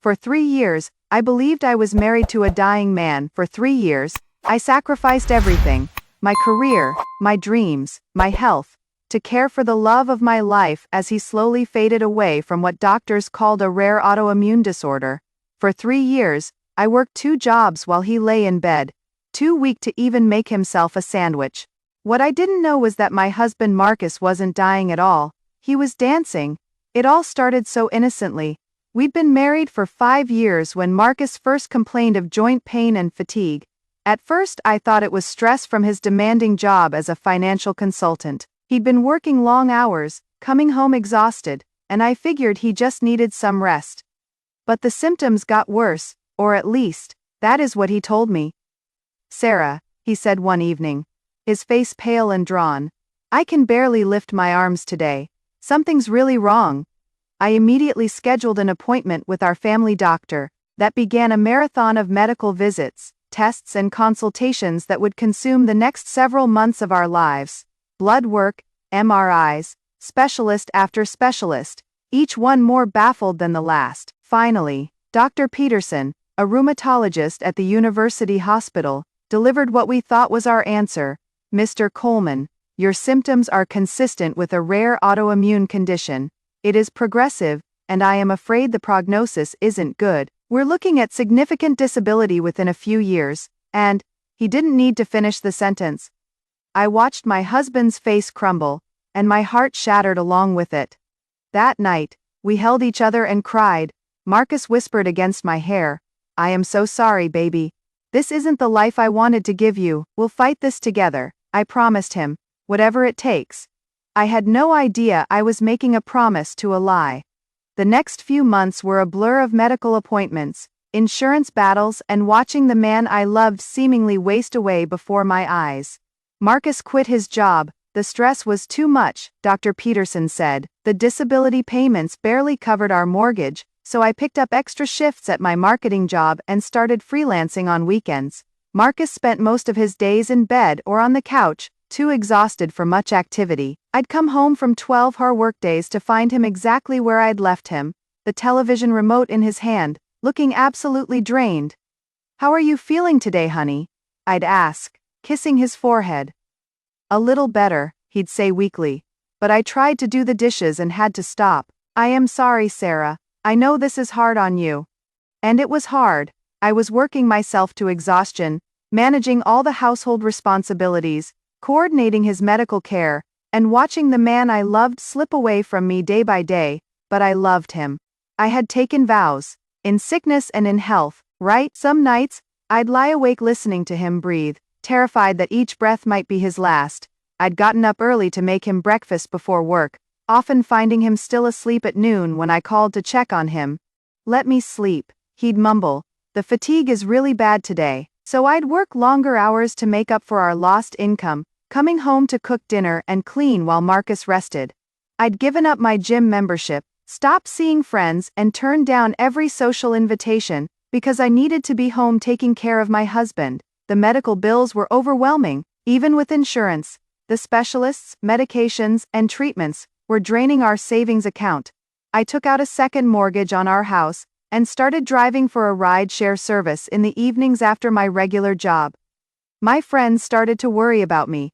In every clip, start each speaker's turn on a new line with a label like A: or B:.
A: For 3 years, I believed I was married to a dying man. For 3 years, I sacrificed everything, my career, my dreams, my health, to care for the love of my life as he slowly faded away from what doctors called a rare autoimmune disorder. For 3 years, I worked 2 jobs while he lay in bed, too weak to even make himself a sandwich. What I didn't know was that my husband Marcus wasn't dying at all, he was dancing. It all started so innocently. We'd been married for 5 years when Marcus first complained of joint pain and fatigue. At first I thought it was stress from his demanding job as a financial consultant. He'd been working long hours, coming home exhausted, and I figured he just needed some rest. But the symptoms got worse, or at least, that is what he told me. "Sarah," he said one evening, his face pale and drawn, "I can barely lift my arms today. Something's really wrong." I immediately scheduled an appointment with our family doctor. That began a marathon of medical visits, tests and consultations that would consume the next several months of our lives. Blood work, MRIs, specialist after specialist, each one more baffled than the last. Finally, Dr. Peterson, a rheumatologist at the university hospital, delivered what we thought was our answer. "Mr. Coleman, your symptoms are consistent with a rare autoimmune condition. It is progressive, and I am afraid the prognosis isn't good. We're looking at significant disability within a few years," and he didn't need to finish the sentence. I watched my husband's face crumble, and my heart shattered along with it. That night, we held each other and cried. Marcus whispered against my hair, "I am so sorry, baby. This isn't the life I wanted to give you. We'll fight this together," I promised him, "whatever it takes." I had no idea I was making a promise to a lie. The next few months were a blur of medical appointments, insurance battles, and watching the man I loved seemingly waste away before my eyes. Marcus quit his job. "The stress was too much," Dr. Peterson said. "The disability payments barely covered our mortgage, so I picked up extra shifts at my marketing job and started freelancing on weekends." Marcus spent most of his days in bed or on the couch, too exhausted for much activity. I'd come home from 12-hour workdays to find him exactly where I'd left him, the television remote in his hand, looking absolutely drained. "How are you feeling today, honey?" I'd ask, kissing his forehead. "A little better," he'd say weakly, "but I tried to do the dishes and had to stop. I am sorry, Sarah. I know this is hard on you." And it was hard. I was working myself to exhaustion, managing all the household responsibilities, coordinating his medical care, and watching the man I loved slip away from me day by day, but I loved him. I had taken vows, in sickness and in health, right? Some nights, I'd lie awake listening to him breathe, terrified that each breath might be his last. I'd gotten up early to make him breakfast before work, often finding him still asleep at noon when I called to check on him. "Let me sleep," he'd mumble. "The fatigue is really bad today." So I'd work longer hours to make up for our lost income, coming home to cook dinner and clean while Marcus rested. I'd given up my gym membership, stopped seeing friends, and turned down every social invitation, because I needed to be home taking care of my husband. The medical bills were overwhelming, even with insurance. The specialists, medications, and treatments were draining our savings account. I took out a second mortgage on our house, and started driving for a ride-share service in the evenings after my regular job. My friends started to worry about me.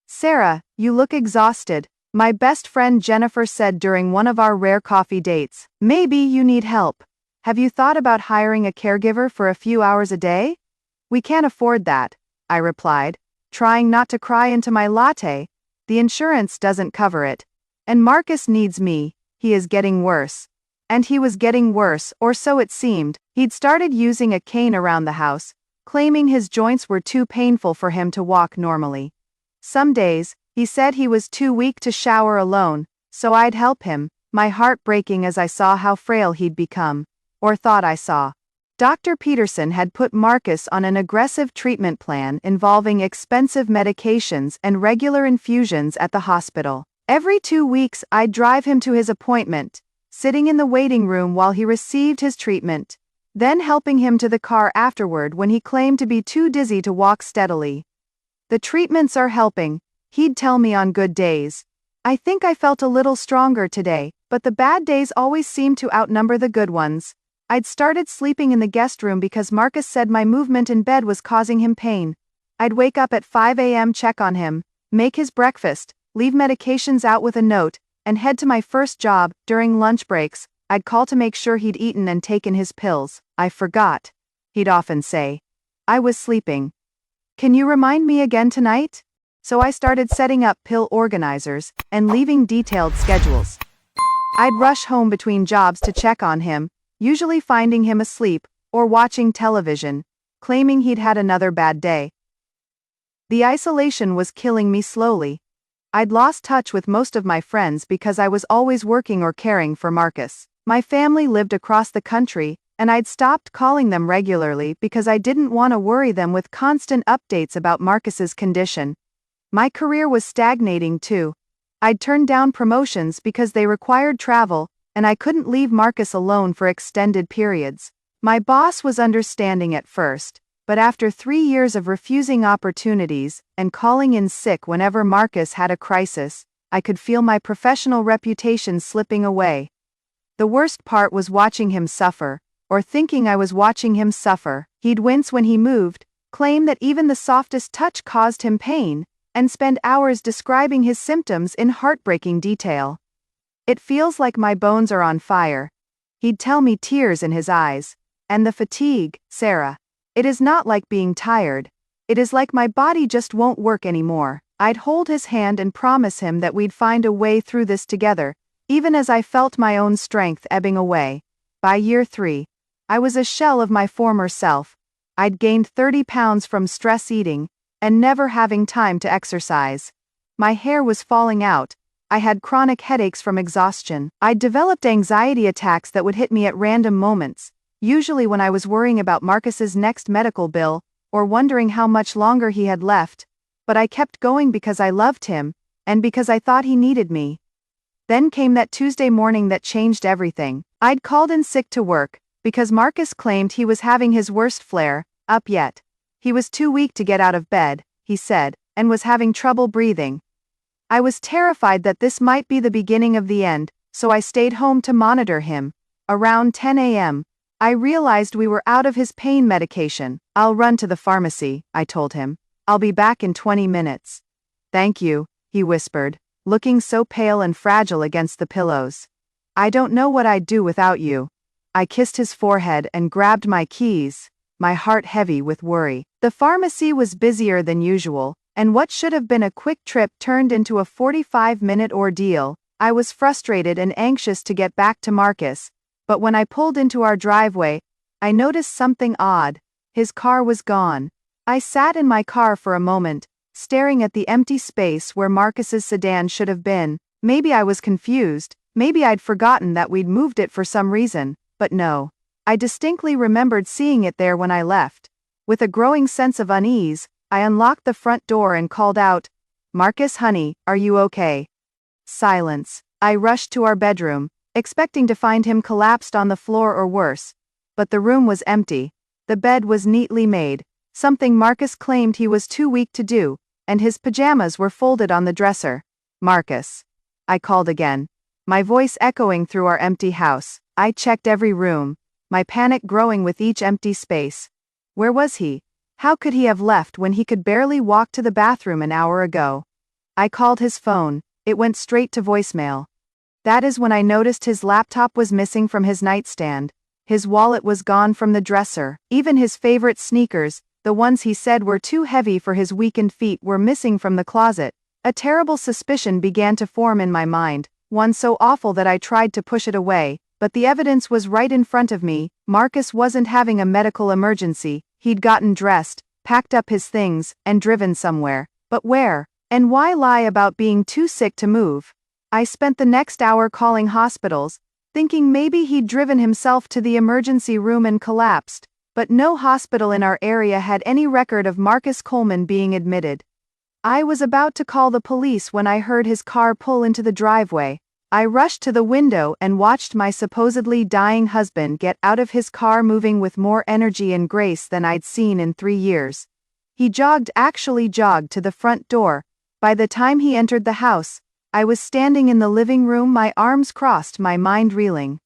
A: "Sarah, you look exhausted," my best friend Jennifer said during one of our rare coffee dates. "Maybe you need help. Have you thought about hiring a caregiver for a few hours a day?" "We can't afford that," I replied, trying not to cry into my latte. "The insurance doesn't cover it. And Marcus needs me. He is getting worse." And he was getting worse, or so it seemed. He'd started using a cane around the house, claiming his joints were too painful for him to walk normally. Some days, he said he was too weak to shower alone, so I'd help him, my heart breaking as I saw how frail he'd become, or thought I saw. Dr. Peterson had put Marcus on an aggressive treatment plan involving expensive medications and regular infusions at the hospital. Every 2 weeks I'd drive him to his appointment, sitting in the waiting room while he received his treatment, then helping him to the car afterward when he claimed to be too dizzy to walk steadily. "The treatments are helping," he'd tell me on good days. "I think I felt a little stronger today, but the bad days always seem to outnumber the good ones." I'd started sleeping in the guest room because Marcus said my movement in bed was causing him pain. I'd wake up at 5 a.m., check on him, make his breakfast, leave medications out with a note, and head to my first job. During lunch breaks, I'd call to make sure he'd eaten and taken his pills. I forgot, he'd often say. I was sleeping. Can you remind me again tonight? So I started setting up pill organizers and leaving detailed schedules. I'd rush home between jobs to check on him, usually finding him asleep or watching television, claiming he'd had another bad day. The isolation was killing me slowly. I'd lost touch with most of my friends because I was always working or caring for Marcus. My family lived across the country, and I'd stopped calling them regularly because I didn't want to worry them with constant updates about Marcus's condition. My career was stagnating too. I'd turned down promotions because they required travel, and I couldn't leave Marcus alone for extended periods. My boss was understanding at first, but after 3 years of refusing opportunities and calling in sick whenever Marcus had a crisis, I could feel my professional reputation slipping away. The worst part was watching him suffer, or thinking I was watching him suffer. He'd wince when he moved, claim that even the softest touch caused him pain, and spend hours describing his symptoms in heartbreaking detail. It feels like my bones are on fire. He'd tell me, tears in his eyes. And the fatigue, Sarah. It is not like being tired. It is like my body just won't work anymore. I'd hold his hand and promise him that we'd find a way through this together, even as I felt my own strength ebbing away. By year 3, I was a shell of my former self. I'd gained 30 pounds from stress eating, and never having time to exercise. My hair was falling out. I had chronic headaches from exhaustion. I'd developed anxiety attacks that would hit me at random moments, usually when I was worrying about Marcus's next medical bill, or wondering how much longer he had left. But I kept going because I loved him, and because I thought he needed me. Then came that Tuesday morning that changed everything. I'd called in sick to work, because Marcus claimed he was having his worst flare up yet. He was too weak to get out of bed, he said, and was having trouble breathing. I was terrified that this might be the beginning of the end, so I stayed home to monitor him. Around 10 a.m., I realized we were out of his pain medication. I'll run to the pharmacy, I told him. I'll be back in 20 minutes. Thank you, he whispered, looking so pale and fragile against the pillows. I don't know what I'd do without you. I kissed his forehead and grabbed my keys, my heart heavy with worry. The pharmacy was busier than usual, and what should have been a quick trip turned into a 45-minute ordeal. I was frustrated and anxious to get back to Marcus, but when I pulled into our driveway, I noticed something odd. His car was gone. I sat in my car for a moment, staring at the empty space where Marcus's sedan should have been. Maybe I was confused, maybe I'd forgotten that we'd moved it for some reason, but no. I distinctly remembered seeing it there when I left. With a growing sense of unease, I unlocked the front door and called out, "Marcus, honey, are you okay?" Silence. I rushed to our bedroom, expecting to find him collapsed on the floor or worse. But the room was empty. The bed was neatly made, something Marcus claimed he was too weak to do, and his pajamas were folded on the dresser. "Marcus." I called again, my voice echoing through our empty house. I checked every room, my panic growing with each empty space. Where was he? How could he have left when he could barely walk to the bathroom an hour ago? I called his phone. It went straight to voicemail. That is when I noticed his laptop was missing from his nightstand. His wallet was gone from the dresser. Even his favorite sneakers, the ones he said were too heavy for his weakened feet, were missing from the closet. A terrible suspicion began to form in my mind, one so awful that I tried to push it away, but the evidence was right in front of me. Marcus wasn't having a medical emergency. He'd gotten dressed, packed up his things, and driven somewhere. But where? And why lie about being too sick to move? I spent the next hour calling hospitals, thinking maybe he'd driven himself to the emergency room and collapsed, but no hospital in our area had any record of Marcus Coleman being admitted. I was about to call the police when I heard his car pull into the driveway. I rushed to the window and watched my supposedly dying husband get out of his car, moving with more energy and grace than I'd seen in 3 years. He actually jogged to the front door. By the time he entered the house, I was standing in the living room, my arms crossed, my mind reeling.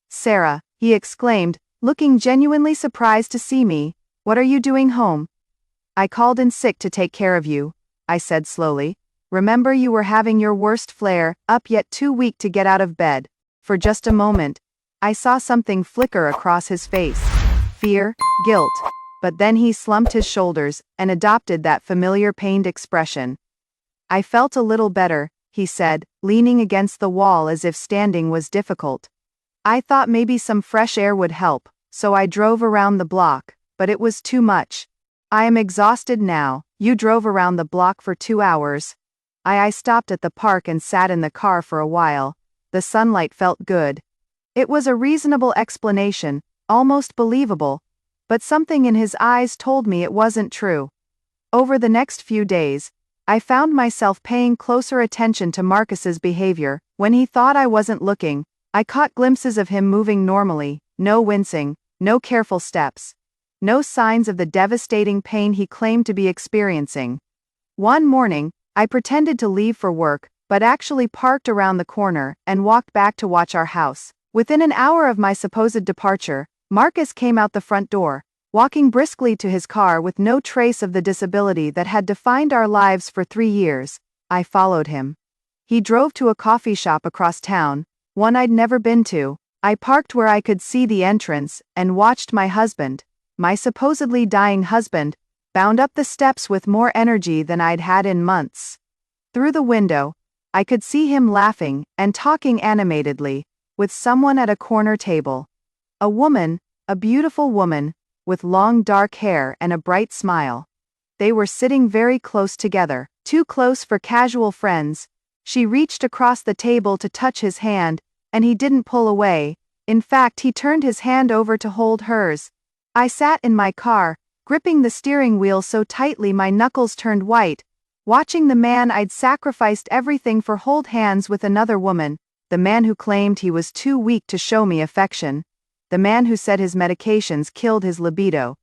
A: "Sarah," he exclaimed, looking genuinely surprised to see me. "What are you doing home?" "I called in sick to take care of you," I said slowly. "Remember you were having your worst flare, up yet too weak to get out of bed." For just a moment, I saw something flicker across his face. Fear, guilt. But then he slumped his shoulders and adopted that familiar pained expression. "I felt a little better," he said, leaning against the wall as if standing was difficult. "I thought maybe some fresh air would help, so I drove around the block, but it was too much. I am exhausted now." "You drove around the block for 2 hours?" I stopped at the park and sat in the car for a while. The sunlight felt good. It was a reasonable explanation, almost believable, but something in his eyes told me it wasn't true. Over the next few days, I found myself paying closer attention to Marcus's behavior. When he thought I wasn't looking, I caught glimpses of him moving normally, no wincing, no careful steps, no signs of the devastating pain he claimed to be experiencing. One morning, I pretended to leave for work, but actually parked around the corner and walked back to watch our house. Within an hour of my supposed departure, Marcus came out the front door, walking briskly to his car with no trace of the disability that had defined our lives for 3 years. I followed him. He drove to a coffee shop across town, one I'd never been to. I parked where I could see the entrance and watched my husband, my supposedly dying husband, bound up the steps with more energy than I'd had in months. Through the window, I could see him laughing and talking animatedly with someone at a corner table. A woman, a beautiful woman, with long dark hair and a bright smile. They were sitting very close together, too close for casual friends. She reached across the table to touch his hand, and he didn't pull away. In fact, he turned his hand over to hold hers. I sat in my car, gripping the steering wheel so tightly my knuckles turned white, watching the man I'd sacrificed everything for hold hands with another woman, the man who claimed he was too weak to show me affection, the man who said his medications killed his libido,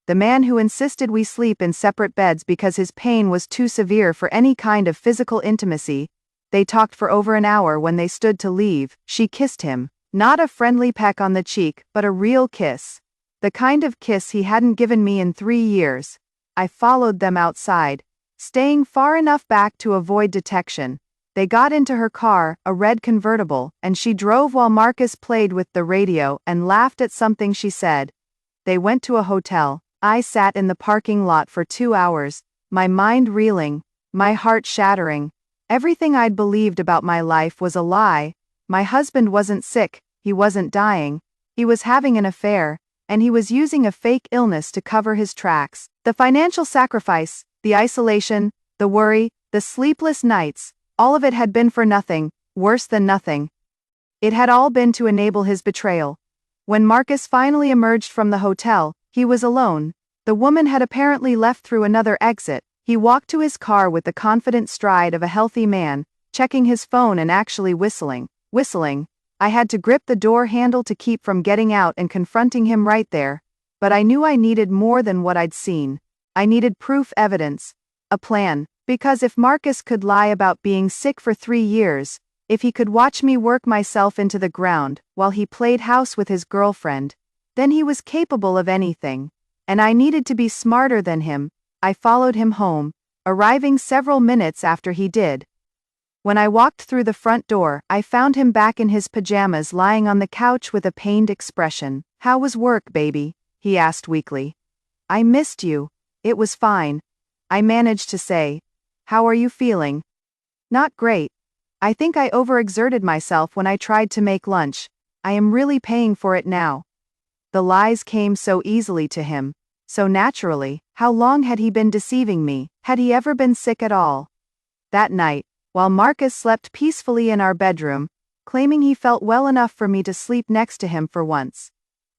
A: the man who insisted we sleep in separate beds because his pain was too severe for any kind of physical intimacy. They talked for over an hour. When they stood to leave, she kissed him, not a friendly peck on the cheek, but a real kiss. The kind of kiss he hadn't given me in 3 years. I followed them outside, staying far enough back to avoid detection. They got into her car, a red convertible, and she drove while Marcus played with the radio and laughed at something she said. They went to a hotel. I sat in the parking lot for 2 hours, my mind reeling, my heart shattering. Everything I'd believed about my life was a lie. My husband wasn't sick, he wasn't dying, he was having an affair, and he was using a fake illness to cover his tracks. The financial sacrifice, the isolation, the worry, the sleepless nights, all of it had been for nothing, worse than nothing. It had all been to enable his betrayal. When Marcus finally emerged from the hotel, he was alone. The woman had apparently left through another exit. He walked to his car with the confident stride of a healthy man, checking his phone and actually whistling. I had to grip the door handle to keep from getting out and confronting him right there. But I knew I needed more than what I'd seen. I needed proof, evidence, a plan. Because if Marcus could lie about being sick for 3 years, if he could watch me work myself into the ground while he played house with his girlfriend, then he was capable of anything. And I needed to be smarter than him. I followed him home, arriving several minutes after he did. When I walked through the front door, I found him back in his pajamas lying on the couch with a pained expression. "How was work, baby?" he asked weakly. "I missed you." "It was fine," I managed to say. "How are you feeling?" "Not great. I think I overexerted myself when I tried to make lunch. I am really paying for it now." The lies came so easily to him, so naturally. How long had he been deceiving me? Had he ever been sick at all? That night, while Marcus slept peacefully in our bedroom, claiming he felt well enough for me to sleep next to him for once,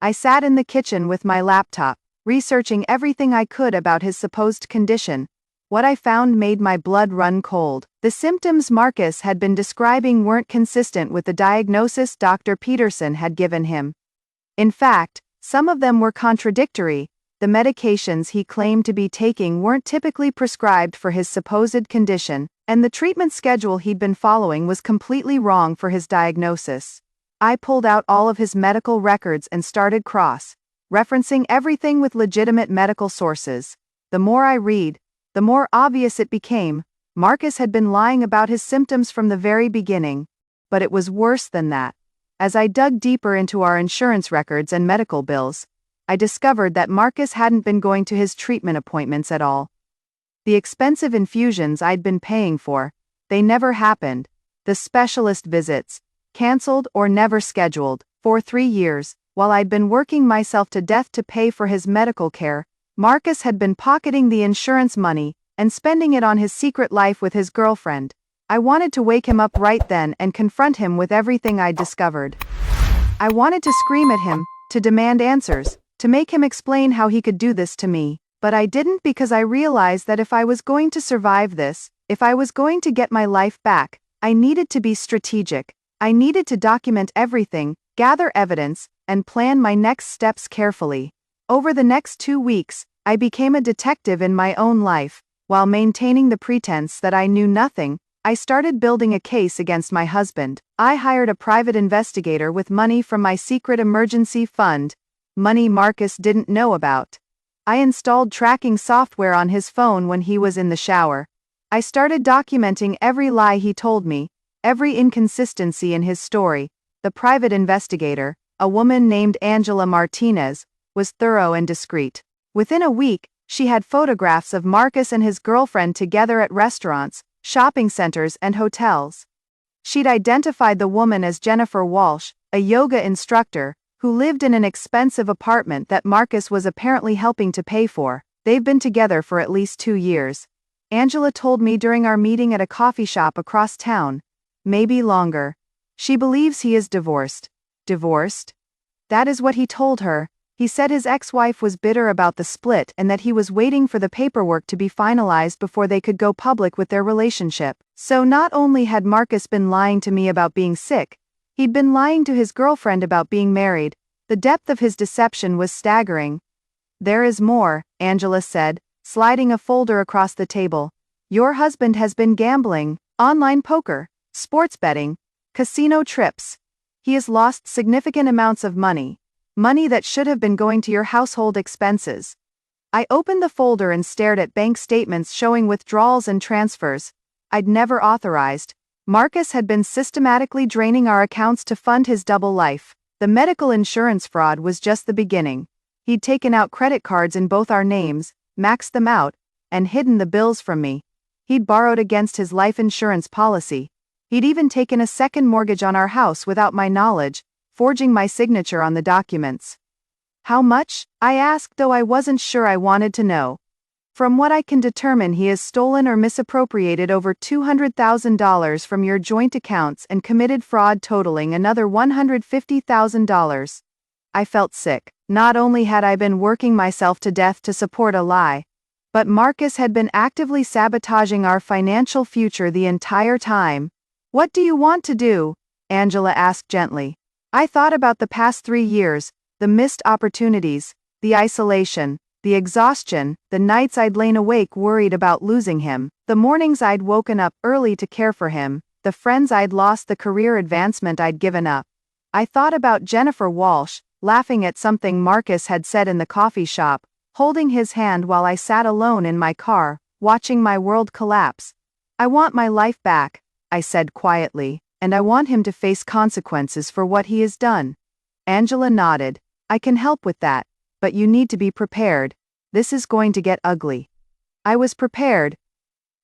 A: I sat in the kitchen with my laptop, researching everything I could about his supposed condition. What I found made my blood run cold. The symptoms Marcus had been describing weren't consistent with the diagnosis Dr. Peterson had given him. In fact, some of them were contradictory. The medications he claimed to be taking weren't typically prescribed for his supposed condition, and the treatment schedule he'd been following was completely wrong for his diagnosis. I pulled out all of his medical records and started referencing everything with legitimate medical sources. The more I read, the more obvious it became. Marcus had been lying about his symptoms from the very beginning. But it was worse than that. As I dug deeper into our insurance records and medical bills, I discovered that Marcus hadn't been going to his treatment appointments at all. The expensive infusions I'd been paying for, they never happened. The specialist visits, canceled or never scheduled. For 3 years, while I'd been working myself to death to pay for his medical care, Marcus had been pocketing the insurance money and spending it on his secret life with his girlfriend. I wanted to wake him up right then and confront him with everything I'd discovered. I wanted to scream at him, to demand answers, to make him explain how he could do this to me. But I didn't, because I realized that if I was going to survive this, if I was going to get my life back, I needed to be strategic. I needed to document everything, gather evidence, and plan my next steps carefully. Over the next 2 weeks, I became a detective in my own life. While maintaining the pretense that I knew nothing, I started building a case against my husband. I hired a private investigator with money from my secret emergency fund, money Marcus didn't know about. I installed tracking software on his phone when he was in the shower. I started documenting every lie he told me, every inconsistency in his story. The private investigator, a woman named Angela Martinez, was thorough and discreet. Within a week, she had photographs of Marcus and his girlfriend together at restaurants, shopping centers, and hotels. She'd identified the woman as Jennifer Walsh, a yoga instructor, who lived in an expensive apartment that Marcus was apparently helping to pay for. They've been together for at least 2 years. Angela told me during our meeting at a coffee shop across town. Maybe longer. She believes he is divorced. Divorced? That is what he told her. He said his ex-wife was bitter about the split and that he was waiting for the paperwork to be finalized before they could go public with their relationship. So not only had Marcus been lying to me about being sick, he'd been lying to his girlfriend about being married. The depth of his deception was staggering. There is more, Angela said, sliding a folder across the table. Your husband has been gambling, online poker, sports betting, casino trips. He has lost significant amounts of money. Money that should have been going to your household expenses. I opened the folder and stared at bank statements showing withdrawals and transfers I'd never authorized. Marcus had been systematically draining our accounts to fund his double life. The medical insurance fraud was just the beginning. He'd taken out credit cards in both our names, maxed them out, and hidden the bills from me. He'd borrowed against his life insurance policy. He'd even taken a second mortgage on our house without my knowledge, forging my signature on the documents. How much? I asked, though I wasn't sure I wanted to know. From what I can determine, he has stolen or misappropriated over $200,000 from your joint accounts and committed fraud totaling another $150,000. I felt sick. Not only had I been working myself to death to support a lie, but Marcus had been actively sabotaging our financial future the entire time. What do you want to do? Angela asked gently. I thought about the past 3 years, the missed opportunities, the isolation, the exhaustion, the nights I'd lain awake worried about losing him, the mornings I'd woken up early to care for him, the friends I'd lost, the career advancement I'd given up. I thought about Jennifer Walsh, laughing at something Marcus had said in the coffee shop, holding his hand while I sat alone in my car, watching my world collapse. I want my life back, I said quietly, and I want him to face consequences for what he has done. Angela nodded. I can help with that. But you need to be prepared. This is going to get ugly. I was prepared.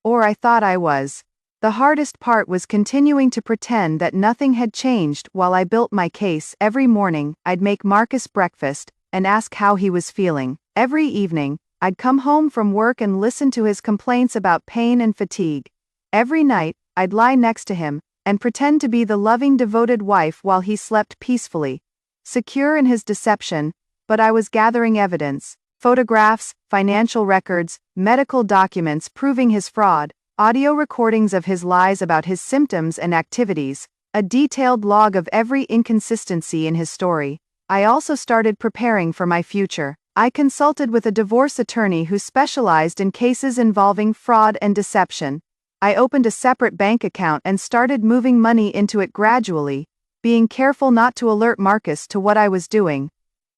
A: Or I thought I was. The hardest part was continuing to pretend that nothing had changed while I built my case. Every morning, I'd make Marcus breakfast and ask how he was feeling. Every evening, I'd come home from work and listen to his complaints about pain and fatigue. Every night, I'd lie next to him and pretend to be the loving, devoted wife while he slept peacefully. Secure in his deception, but I was gathering evidence, photographs, financial records, medical documents proving his fraud, audio recordings of his lies about his symptoms and activities, a detailed log of every inconsistency in his story. I also started preparing for my future. I consulted with a divorce attorney who specialized in cases involving fraud and deception. I opened a separate bank account and started moving money into it gradually, being careful not to alert Marcus to what I was doing.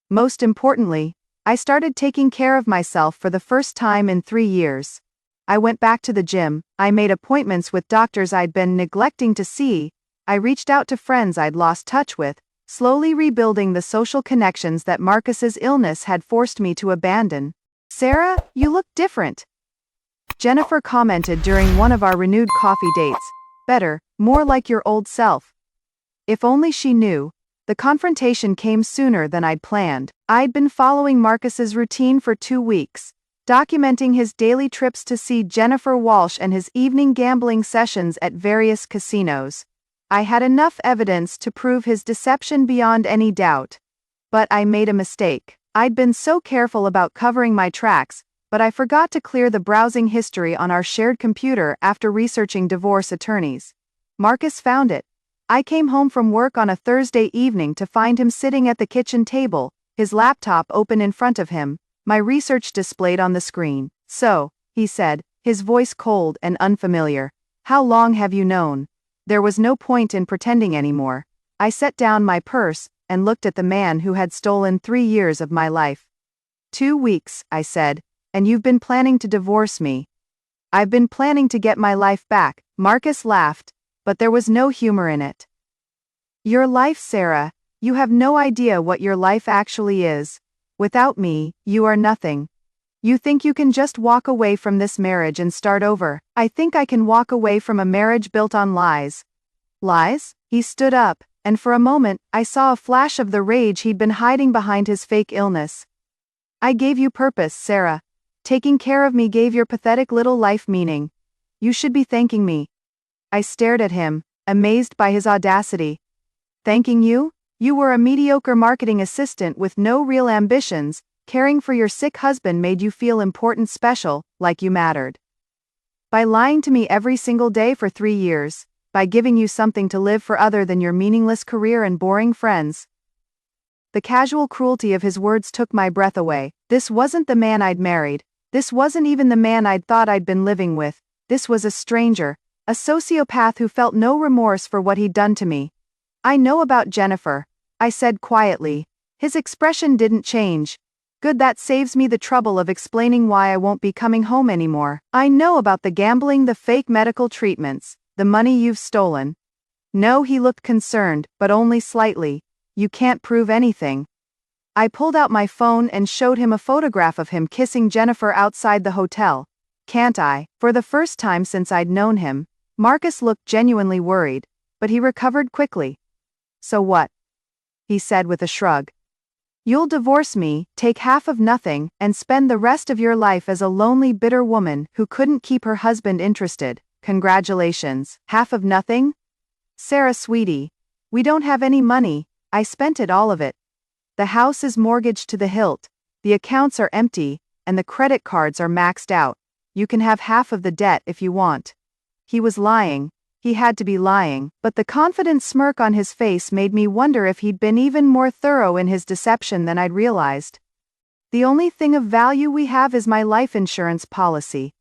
A: Most importantly, I started taking care of myself for the first time in 3 years. I went back to the gym, I made appointments with doctors I'd been neglecting to see, I reached out to friends I'd lost touch with, slowly rebuilding the social connections that Marcus's illness had forced me to abandon. "Sarah, you look different," Jennifer commented during one of our renewed coffee dates. "Better, more like your old self." If only she knew. The confrontation came sooner than I'd planned. I'd been following Marcus's routine for 2 weeks, documenting his daily trips to see Jennifer Walsh and his evening gambling sessions at various casinos. I had enough evidence to prove his deception beyond any doubt. But I made a mistake. I'd been so careful about covering my tracks, but I forgot to clear the browsing history on our shared computer after researching divorce attorneys. Marcus found it. I came home from work on a Thursday evening to find him sitting at the kitchen table, his laptop open in front of him, my research displayed on the screen. "So," he said, his voice cold and unfamiliar, "how long have you known?" There was no point in pretending anymore. I set down my purse and looked at the man who had stolen 3 years of my life. "2 weeks," I said, "and you've been planning to divorce me." "I've been planning to get my life back," Marcus laughed, but there was no humor in it. "Your life, Sarah, you have no idea what your life actually is. Without me, you are nothing. You think you can just walk away from this marriage and start over. I think I can walk away from a marriage built on lies." "Lies?" He stood up, and for a moment, I saw a flash of the rage he'd been hiding behind his fake illness. "I gave you purpose, Sarah. Taking care of me gave your pathetic little life meaning. You should be thanking me." I stared at him, amazed by his audacity. "Thanking you? You were a mediocre marketing assistant with no real ambitions. Caring for your sick husband made you feel important, special, like you mattered. By lying to me every single day for 3 years, by giving you something to live for other than your meaningless career and boring friends." The casual cruelty of his words took my breath away. This wasn't the man I'd married. This wasn't even the man I'd thought I'd been living with. This was a stranger, a sociopath who felt no remorse for what he'd done to me. "I know about Jennifer," I said quietly. His expression didn't change. "Good, that saves me the trouble of explaining why I won't be coming home anymore. I know about the gambling, the fake medical treatments, the money you've stolen." "No," he looked concerned, but only slightly. "You can't prove anything." I pulled out my phone and showed him a photograph of him kissing Jennifer outside the hotel. "Can't I?" For the first time since I'd known him, Marcus looked genuinely worried, but he recovered quickly. "So what?" he said with a shrug. "You'll divorce me, take half of nothing, and spend the rest of your life as a lonely, bitter woman who couldn't keep her husband interested. Congratulations." "Half of nothing?" "Sarah, sweetie, we don't have any money. I spent it, all of it. The house is mortgaged to the hilt, the accounts are empty, and the credit cards are maxed out. You can have half of the debt if you want." He was lying. He had to be lying, but the confident smirk on his face made me wonder if he'd been even more thorough in his deception than I'd realized. "The only thing of value we have is my life insurance policy,"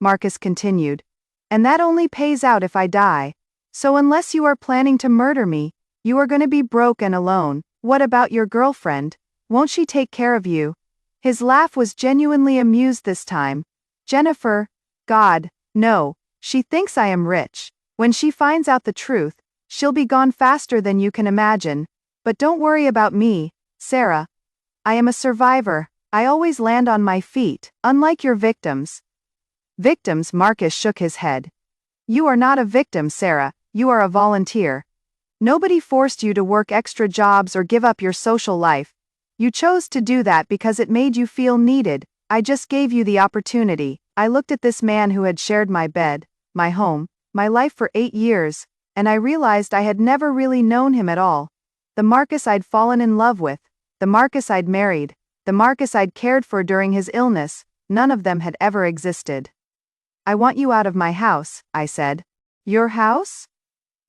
A: Marcus continued. "And that only pays out if I die. So unless you are planning to murder me, you are going to be broke and alone. What about your girlfriend? Won't she take care of you?" His laugh was genuinely amused this time. "Jennifer? God, no. She thinks I am rich. When she finds out the truth, she'll be gone faster than you can imagine. But don't worry about me, Sarah. I am a survivor. I always land on my feet, unlike your victims." "Victims?" Marcus shook his head. "You are not a victim, Sarah. You are a volunteer. Nobody forced you to work extra jobs or give up your social life. You chose to do that because it made you feel needed. I just gave you the opportunity." I looked at this man who had shared my bed, my home, my life for 8 years, and I realized I had never really known him at all. The Marcus I'd fallen in love with, the Marcus I'd married, the Marcus I'd cared for during his illness, none of them had ever existed. "I want you out of my house," I said. "Your house?"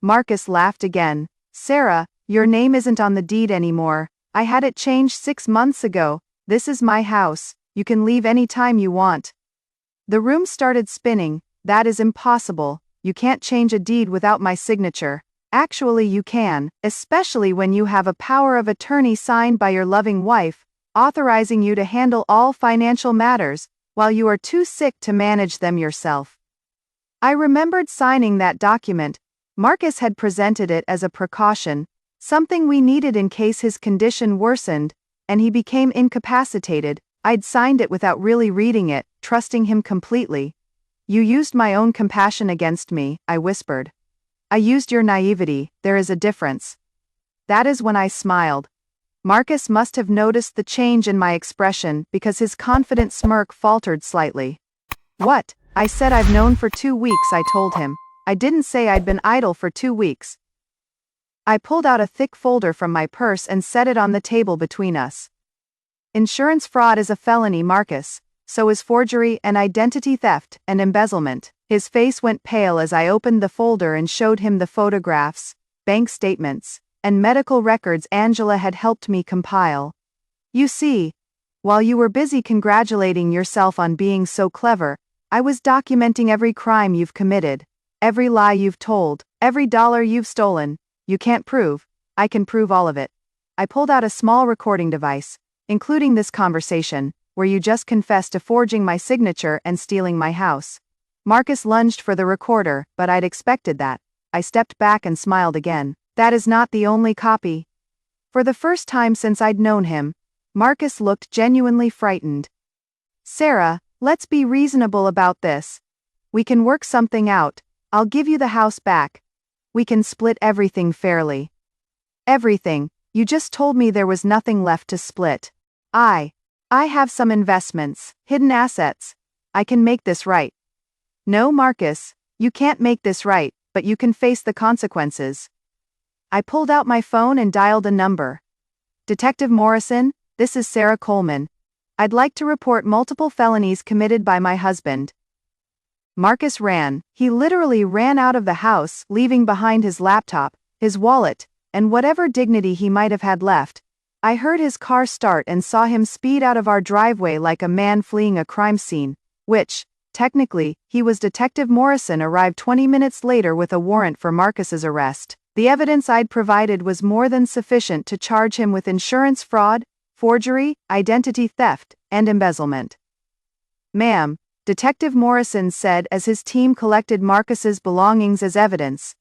A: Marcus laughed again. "Sarah, your name isn't on the deed anymore. I had it changed 6 months ago. This is my house. You can leave any time you want." The room started spinning. "That is impossible. You can't change a deed without my signature." Actually, you can, especially when you have a power of attorney signed by your loving wife, authorizing you to handle all financial matters, while you are too sick to manage them yourself. I remembered signing that document. Marcus had presented it as a precaution, something we needed in case his condition worsened, and he became incapacitated. I'd signed it without really reading it, trusting him completely. You used my own compassion against me, I whispered. I used your naivety, there is a difference. That is when I smiled. Marcus must have noticed the change in my expression because his confident smirk faltered slightly. What? I said I've known for 2 weeks, I told him. I didn't say I'd been idle for 2 weeks. I pulled out a thick folder from my purse and set it on the table between us. Insurance fraud is a felony, Marcus. So is forgery and identity theft and embezzlement. His face went pale as I opened the folder and showed him the photographs, bank statements, and medical records Angela had helped me compile. You see, while you were busy congratulating yourself on being so clever, I was documenting every crime you've committed, every lie you've told, every dollar you've stolen. You can't prove. I can prove all of it. I pulled out a small recording device, including this conversation, where you just confessed to forging my signature and stealing my house. Marcus lunged for the recorder, but I'd expected that. I stepped back and smiled again. That is not the only copy. For the first time since I'd known him, Marcus looked genuinely frightened. Sarah, let's be reasonable about this. We can work something out. I'll give you the house back. We can split everything fairly. Everything? You just told me there was nothing left to split. I have some investments, hidden assets. I can make this right. No, Marcus, you can't make this right, but you can face the consequences. I pulled out my phone and dialed a number. Detective Morrison, this is Sarah Coleman. I'd like to report multiple felonies committed by my husband. Marcus ran. He literally ran out of the house, leaving behind his laptop, his wallet, and whatever dignity he might have had left. I heard his car start and saw him speed out of our driveway like a man fleeing a crime scene, which, technically, he was. Detective Morrison arrived 20 minutes later with a warrant for Marcus's arrest. The evidence I'd provided was more than sufficient to charge him with insurance fraud, forgery, identity theft, and embezzlement. Ma'am, Detective Morrison said as his team collected Marcus's belongings as evidence.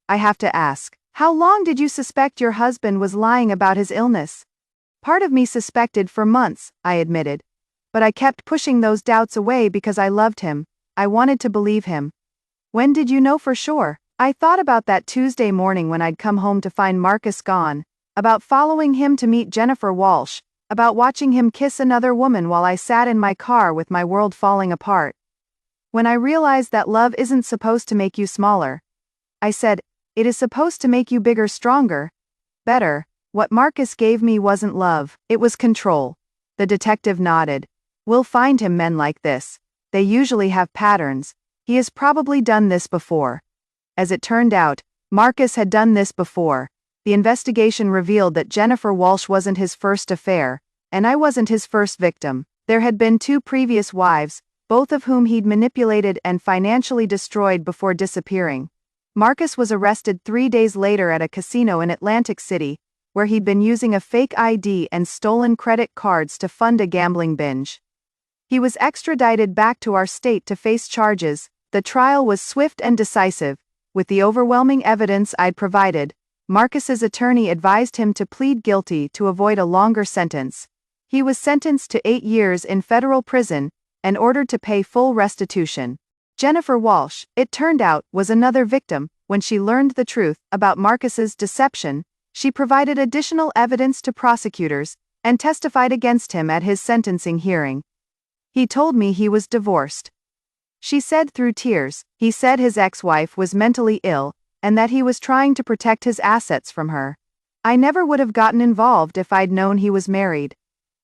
A: I have to ask, how long did you suspect your husband was lying about his illness? Part of me suspected for months, I admitted. But I kept pushing those doubts away because I loved him. I wanted to believe him. When did you know for sure? I thought about that Tuesday morning when I'd come home to find Marcus gone, about following him to meet Jennifer Walsh, about watching him kiss another woman while I sat in my car with my world falling apart. When I realized that love isn't supposed to make you smaller. I said, it is supposed to make you bigger, stronger, better. What Marcus gave me wasn't love, it was control. The detective nodded. We'll find him men like this. They usually have patterns. He has probably done this before. As it turned out, Marcus had done this before. The investigation revealed that Jennifer Walsh wasn't his first affair, and I wasn't his first victim. There had been 2 previous wives, both of whom he'd manipulated and financially destroyed before disappearing. Marcus was arrested 3 days later at a casino in Atlantic City, where he'd been using a fake ID and stolen credit cards to fund a gambling binge. He was extradited back to our state to face charges. The trial was swift and decisive. With the overwhelming evidence I'd provided, Marcus's attorney advised him to plead guilty to avoid a longer sentence. He was sentenced to 8 years in federal prison and ordered to pay full restitution. Jennifer Walsh, it turned out, was another victim. When she learned the truth about Marcus's deception, she provided additional evidence to prosecutors and testified against him at his sentencing hearing. He told me he was divorced. She said through tears, he said his ex-wife was mentally ill and that he was trying to protect his assets from her. I never would have gotten involved if I'd known he was married.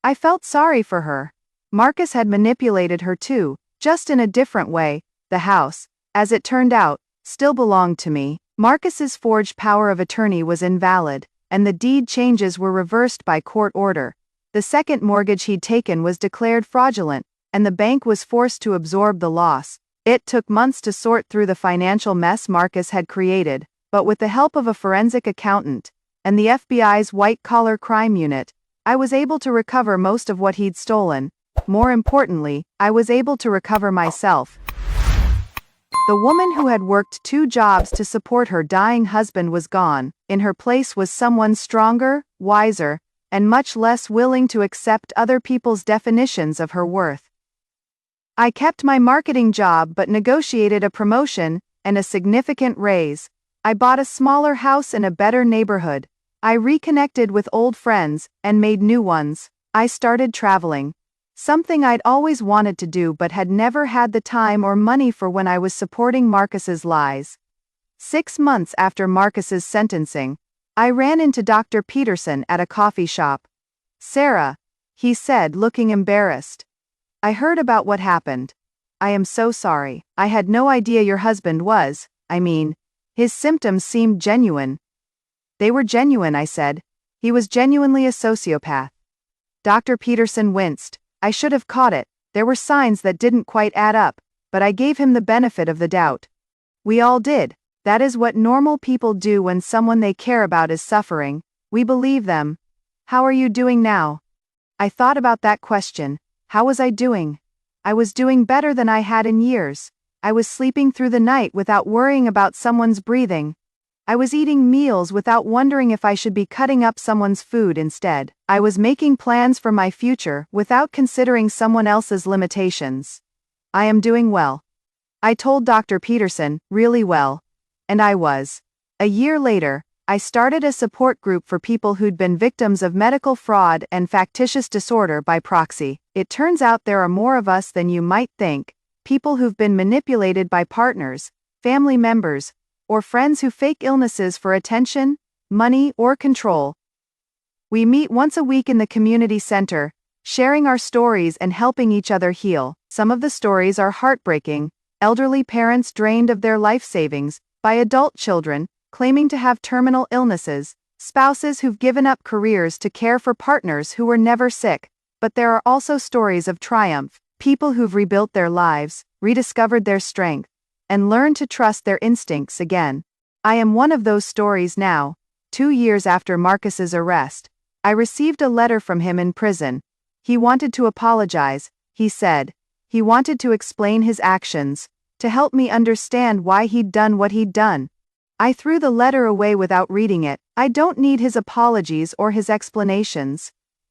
A: I felt sorry for her. Marcus had manipulated her too, just in a different way. The house, as it turned out, still belonged to me. Marcus's forged power of attorney was invalid, and the deed changes were reversed by court order. The second mortgage he'd taken was declared fraudulent, and the bank was forced to absorb the loss. It took months to sort through the financial mess Marcus had created, but with the help of a forensic accountant and the FBI's white-collar crime unit, I was able to recover most of what he'd stolen. More importantly, I was able to recover myself. The woman who had worked 2 jobs to support her dying husband was gone. In her place was someone stronger, wiser, and much less willing to accept other people's definitions of her worth. I kept my marketing job but negotiated a promotion and a significant raise. I bought a smaller house in a better neighborhood. I reconnected with old friends and made new ones. I started traveling. Something I'd always wanted to do but had never had the time or money for when I was supporting Marcus's lies. 6 months after Marcus's sentencing, I ran into Dr. Peterson at a coffee shop. "Sarah," he said, looking embarrassed. "I heard about what happened. I am so sorry. I had no idea your husband was, his symptoms seemed genuine." "They were genuine," I said. "He was genuinely a sociopath." Dr. Peterson winced. "I should have caught it. There were signs that didn't quite add up, but I gave him the benefit of the doubt." "We all did. That is what normal people do when someone they care about is suffering. We believe them." "How are you doing now?" I thought about that question. How was I doing? I was doing better than I had in years. I was sleeping through the night without worrying about someone's breathing. I was eating meals without wondering if I should be cutting up someone's food instead. I was making plans for my future without considering someone else's limitations. "I am doing well," I told Dr. Peterson, "really well." And I was. A year later, I started a support group for people who'd been victims of medical fraud and factitious disorder by proxy. It turns out there are more of us than you might think, people who've been manipulated by partners, family members, or friends who fake illnesses for attention, money, or control. We meet once a week in the community center, sharing our stories and helping each other heal. Some of the stories are heartbreaking: elderly parents drained of their life savings by adult children claiming to have terminal illnesses, spouses who've given up careers to care for partners who were never sick. But there are also stories of triumph, people who've rebuilt their lives, rediscovered their strength, and learned to trust their instincts again. I am one of those stories now. 2 years after Marcus's arrest, I received a letter from him in prison. He wanted to apologize, he said. He wanted to explain his actions, to help me understand why he'd done what he'd done. I threw the letter away without reading it. I don't need his apologies or his explanations.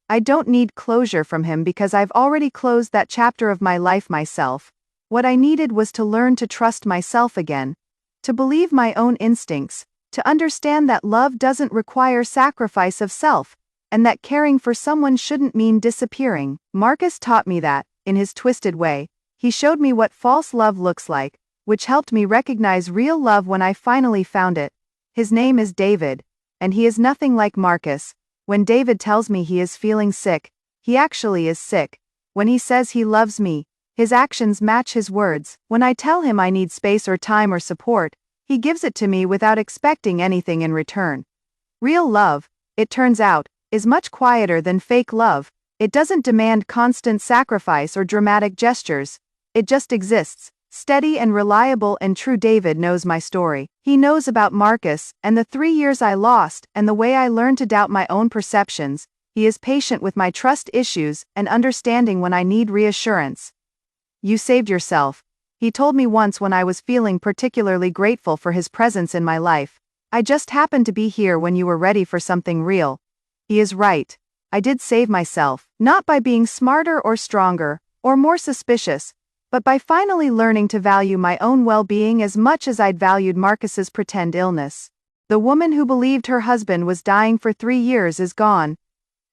A: I don't need closure from him because I've already closed that chapter of my life myself. What I needed was to learn to trust myself again, to believe my own instincts, to understand that love doesn't require sacrifice of self, and that caring for someone shouldn't mean disappearing. Marcus taught me that, in his twisted way. He showed me what false love looks like, which helped me recognize real love when I finally found it. His name is David, and he is nothing like Marcus. When David tells me he is feeling sick, he actually is sick. When he says he loves me, his actions match his words. When I tell him I need space or time or support, he gives it to me without expecting anything in return. Real love, it turns out, is much quieter than fake love. It doesn't demand constant sacrifice or dramatic gestures. It just exists, steady and reliable and true. David knows my story. He knows about Marcus and the 3 years I lost and the way I learned to doubt my own perceptions. He is patient with my trust issues and understanding when I need reassurance. "You saved yourself," he told me once when I was feeling particularly grateful for his presence in my life. "I just happened to be here when you were ready for something real." He is right. I did save myself, not by being smarter or stronger, or more suspicious, but by finally learning to value my own well-being as much as I'd valued Marcus's pretend illness. The woman who believed her husband was dying for 3 years is gone.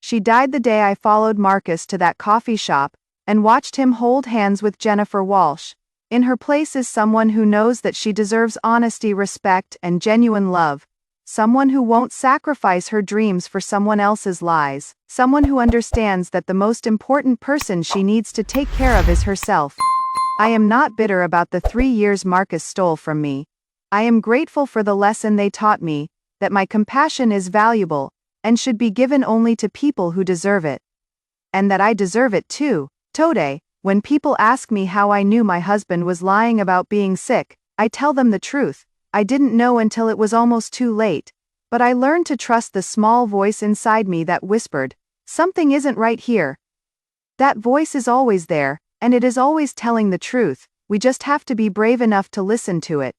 A: She died the day I followed Marcus to that coffee shop and watched him hold hands with Jennifer Walsh. In her place is someone who knows that she deserves honesty, respect, and genuine love. Someone who won't sacrifice her dreams for someone else's lies. Someone who understands that the most important person she needs to take care of is herself. I am not bitter about the 3 years Marcus stole from me. I am grateful for the lesson they taught me, that my compassion is valuable, and should be given only to people who deserve it. And that I deserve it too. Today, when people ask me how I knew my husband was lying about being sick, I tell them the truth. I didn't know until it was almost too late, but I learned to trust the small voice inside me that whispered, "Something isn't right here." That voice is always there, and it is always telling the truth, we just have to be brave enough to listen to it.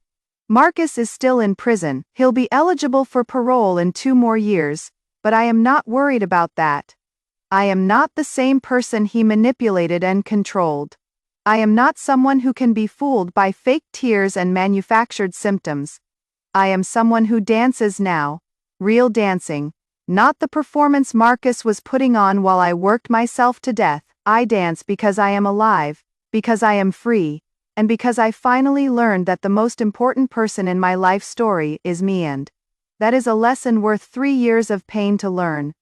A: Marcus is still in prison, he'll be eligible for parole in 2 more years, but I am not worried about that. I am not the same person he manipulated and controlled. I am not someone who can be fooled by fake tears and manufactured symptoms. I am someone who dances now. Real dancing. Not the performance Marcus was putting on while I worked myself to death. I dance because I am alive, because I am free, and because I finally learned that the most important person in my life story is me, and that is a lesson worth 3 years of pain to learn.